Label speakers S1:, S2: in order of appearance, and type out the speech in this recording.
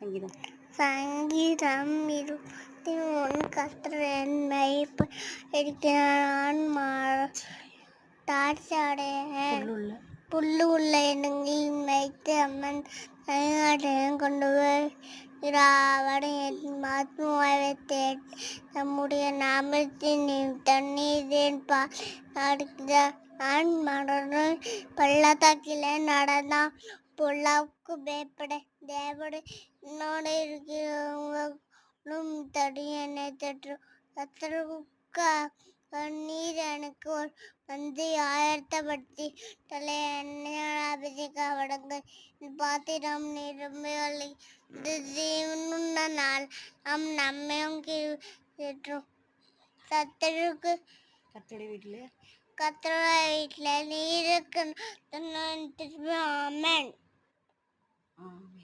S1: சங்கீதம்
S2: சங்கீதம் 23 கர்த்தர் என்னை இருக்கிறான் தாட்சாடையன் புல்லு உள்ள இடங்களில் வைத்து அம்மன் கொண்டு போய் அவன் என் ஆத்மாவை வைத்தேன் நம்முடைய நாமத்தின் தண்ணீரின் நடக்கிறார் நான் மரணம் பள்ளத்தாக்கிலே நடந்தான் பொல்லாவுக்கு பயப்பட தேவடு என்னோடு இருக்கிறவங்களும் தடி என்னை தற்றும் கத்தருக்கு நீர் எனக்கு ஒரு வந்து ஆயத்தப்படுத்தி தலை அபிஷேகவடங்கள் பாத்திரம் நிரம்பி ஜீவனுள்ள நாள் நம் நம்மையும் கேற்றும் கத்தருக்கு கத்தருடைய வீட்டில் நீருக்கு ஆமென்.